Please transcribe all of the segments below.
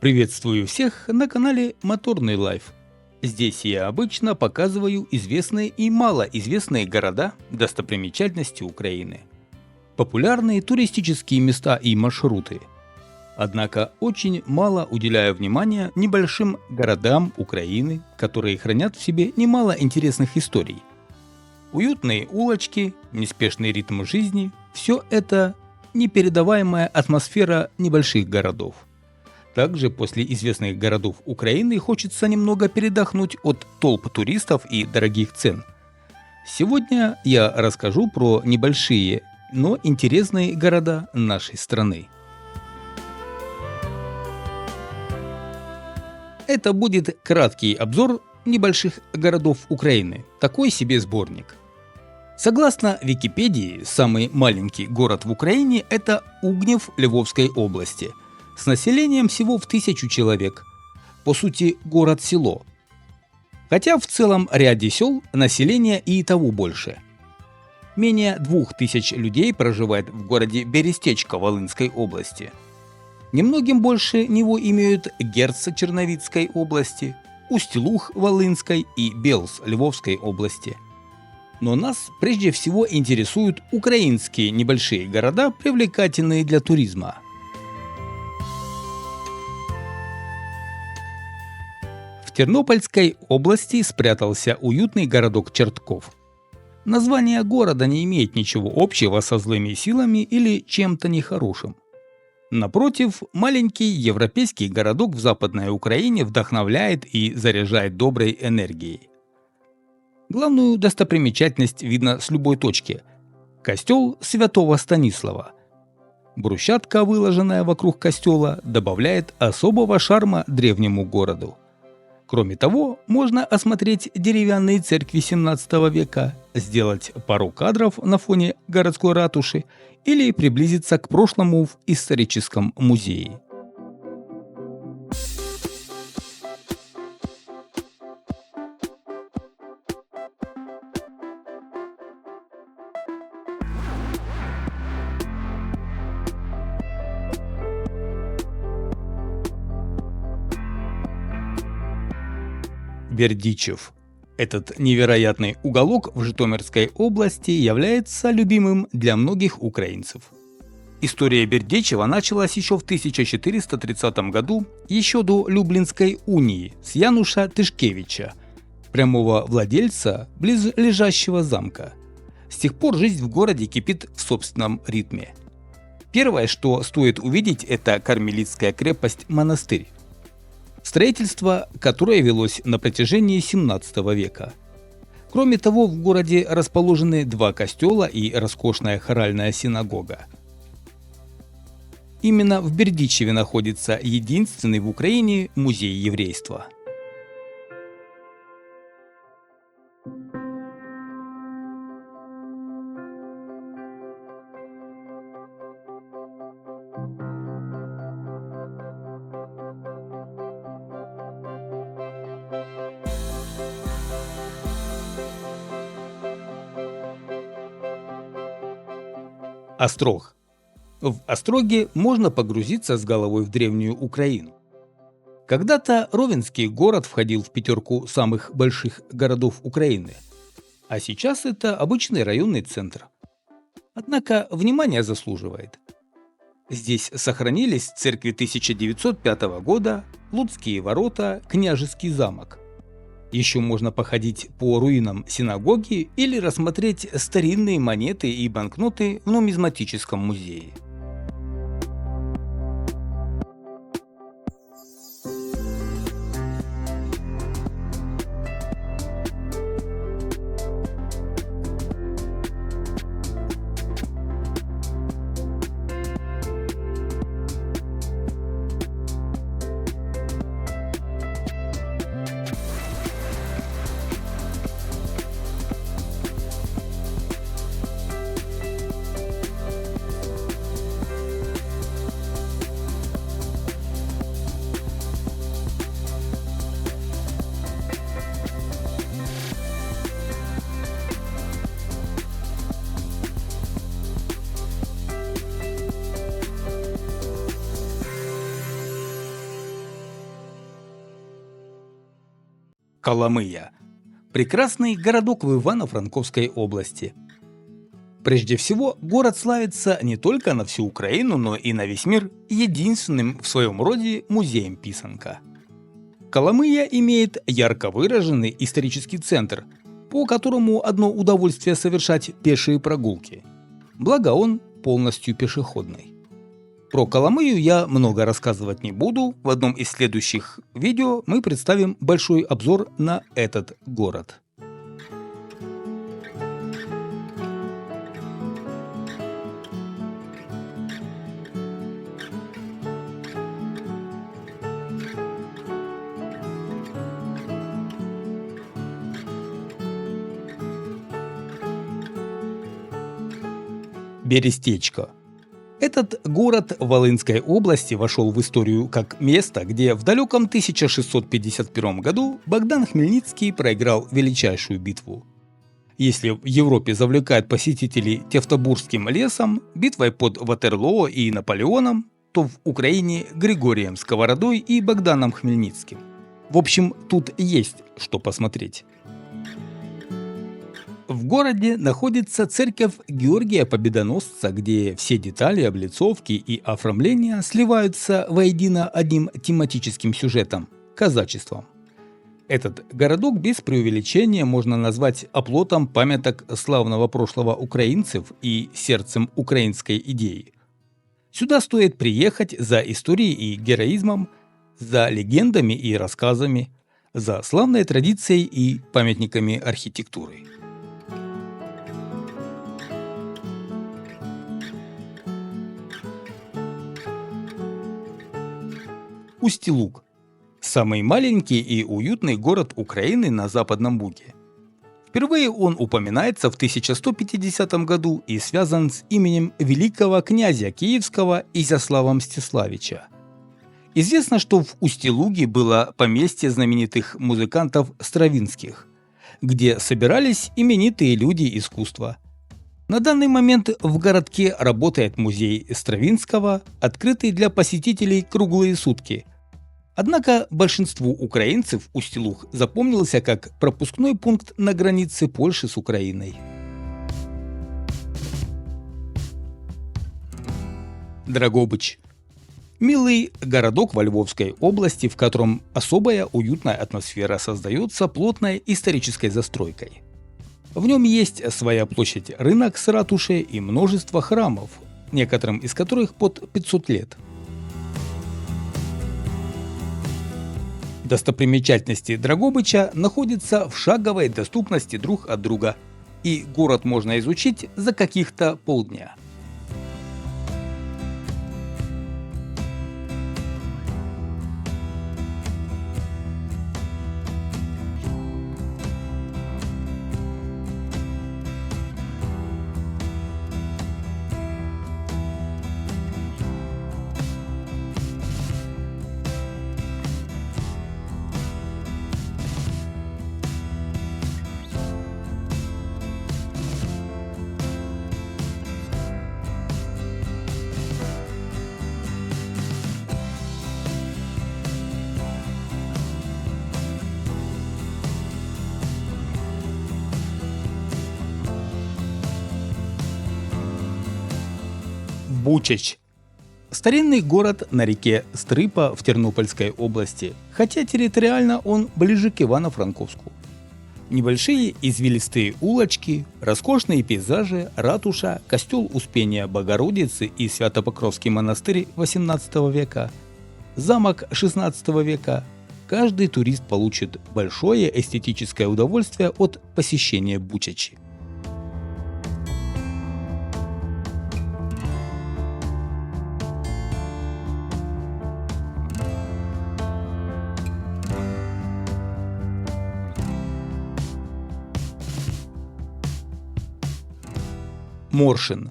Приветствую всех на канале Моторный Лайф. Здесь я обычно показываю известные и малоизвестные города, достопримечательности Украины, популярные туристические места и маршруты. Однако очень мало уделяю внимания небольшим городам Украины, которые хранят в себе немало интересных историй. Уютные улочки, неспешный ритм жизни – все это непередаваемая атмосфера небольших городов. Также после известных городов Украины хочется немного передохнуть от толп туристов и дорогих цен. Сегодня я расскажу про небольшие, но интересные города нашей страны. Это будет краткий обзор небольших городов Украины, такой себе сборник. Согласно Википедии, самый маленький город в Украине – это Угнев Львовской области, с населением всего в 1000 человек, по сути город-село. Хотя в целом ряде сел население и того больше. Менее 2000 людей проживает в городе Берестечко Волынской области. Немногим больше него имеют Герца Черновицкой области, Усть-Луг Волынской и Белз Львовской области. Но нас прежде всего интересуют украинские небольшие города, привлекательные для туризма. В Тернопольской области спрятался уютный городок Чертков. Название города не имеет ничего общего со злыми силами или чем-то нехорошим. Напротив, маленький европейский городок в Западной Украине вдохновляет и заряжает доброй энергией. Главную достопримечательность видно с любой точки – костел Святого Станислава. Брусчатка, выложенная вокруг костела, добавляет особого шарма древнему городу. Кроме того, можно осмотреть деревянные церкви 17 века, сделать пару кадров на фоне городской ратуши или приблизиться к прошлому в историческом музее. Бердичев. Этот невероятный уголок в Житомирской области является любимым для многих украинцев. История Бердичева началась еще в 1430 году, еще до Люблинской унии, с Януша Тишкевича, прямого владельца близлежащего замка. С тех пор жизнь в городе кипит в собственном ритме. Первое, что стоит увидеть, это кармелитская крепость-монастырь, строительство которое велось на протяжении 17 века. Кроме того, в городе расположены два костела и роскошная хоральная синагога. Именно в Бердичеве находится единственный в Украине музей еврейства. Острог. В Остроге можно погрузиться с головой в древнюю Украину. Когда-то Ровенский город входил в пятерку самых больших городов Украины, а сейчас это обычный районный центр. Однако внимание заслуживает. Здесь сохранились церкви 1905 года, Луцкие ворота, Княжеский замок. Еще можно походить по руинам синагоги или рассмотреть старинные монеты и банкноты в нумизматическом музее. Коломыя – прекрасный городок в Ивано-Франковской области. Прежде всего, город славится не только на всю Украину, но и на весь мир единственным в своем роде музеем писанка. Коломыя имеет ярко выраженный исторический центр, по которому одно удовольствие совершать пешие прогулки. Благо он полностью пешеходный. Про Коломыю я много рассказывать не буду. В одном из следующих видео мы представим большой обзор на этот город. Берестечко. Этот город в Волынской области вошел в историю как место, где в далеком 1651 году Богдан Хмельницкий проиграл величайшую битву. Если в Европе завлекают посетителей Тевтобурским лесом, битвой под Ватерлоо и Наполеоном, то в Украине Григорием Сковородой и Богданом Хмельницким. В общем, тут есть что посмотреть. В городе находится церковь Георгия Победоносца, где все детали облицовки и оформления сливаются воедино одним тематическим сюжетом – казачеством. Этот городок без преувеличения можно назвать оплотом памяток славного прошлого украинцев и сердцем украинской идеи. Сюда стоит приехать за историей и героизмом, за легендами и рассказами, за славной традицией и памятниками архитектуры. Усть-Луг – самый маленький и уютный город Украины на Западном Буге. Впервые он упоминается в 1150 году и связан с именем великого князя Киевского Изяслава Мстиславича. Известно, что в Усть-Луге было поместье знаменитых музыкантов Стравинских, где собирались именитые люди искусства. На данный момент в городке работает музей Стравинского, открытый для посетителей круглые сутки. Однако большинству украинцев Усть-Луг запомнился как пропускной пункт на границе Польши с Украиной. Драгобыч – милый городок во Львовской области, в котором особая уютная атмосфера создается плотной исторической застройкой. В нем есть своя площадь-рынок с ратушей и множество храмов, некоторым из которых под 500 лет. Достопримечательности Драгобыча находятся в шаговой доступности друг от друга, и город можно изучить за каких-то полдня. Бучач – старинный город на реке Стрипа в Тернопольской области, хотя территориально он ближе к Ивано-Франковску. Небольшие извилистые улочки, роскошные пейзажи, ратуша, костел Успения Богородицы и Свято-Покровский монастырь XVIII века, замок XVI века. Каждый турист получит большое эстетическое удовольствие от посещения Бучачи. Моршин.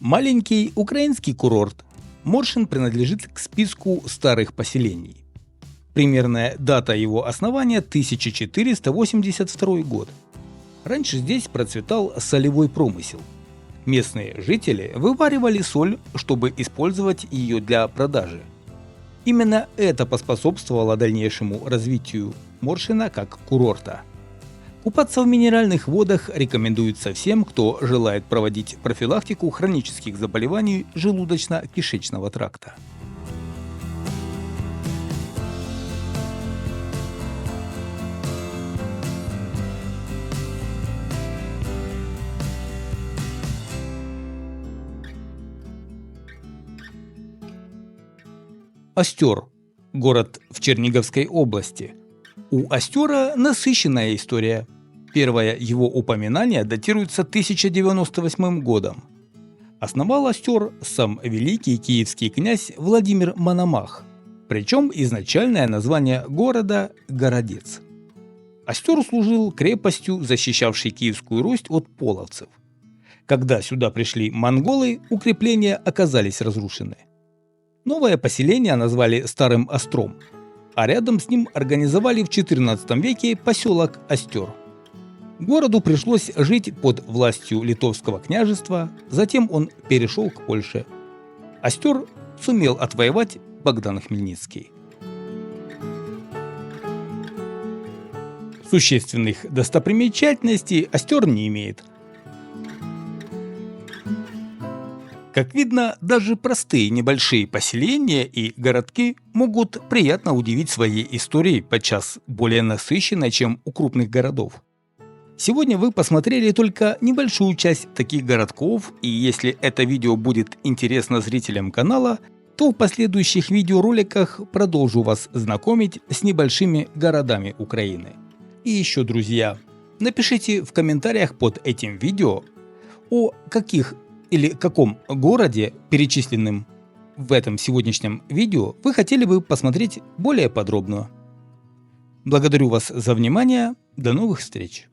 Маленький украинский курорт. Моршин принадлежит к списку старых поселений. Примерная дата его основания – 1482 год. Раньше здесь процветал солевой промысел. Местные жители вываривали соль, чтобы использовать ее для продажи. Именно это поспособствовало дальнейшему развитию Моршина как курорта. Купаться в минеральных водах рекомендуется всем, кто желает проводить профилактику хронических заболеваний желудочно-кишечного тракта. Остер. Город в Черниговской области. У Остера насыщенная история. Первое его упоминание датируется 1098 годом. Основал Остер сам великий киевский князь Владимир Мономах. Причем изначальное название города – Городец. Остер служил крепостью, защищавшей Киевскую Русь от половцев. Когда сюда пришли монголы, укрепления оказались разрушены. Новое поселение назвали Старым Остром, а рядом с ним организовали в XIV веке поселок Остер. Городу пришлось жить под властью Литовского княжества, затем он перешел к Польше. Остер сумел отвоевать Богдан Хмельницкий. Существенных достопримечательностей Остер не имеет. Как видно, даже простые небольшие поселения и городки могут приятно удивить своей историей, подчас более насыщенной, чем у крупных городов. Сегодня вы посмотрели только небольшую часть таких городков, и если это видео будет интересно зрителям канала, то в последующих видеороликах продолжу вас знакомить с небольшими городами Украины. И еще, друзья, напишите в комментариях под этим видео, о каких или каком городе, перечисленном в этом сегодняшнем видео, вы хотели бы посмотреть более подробно. Благодарю вас за внимание. До новых встреч!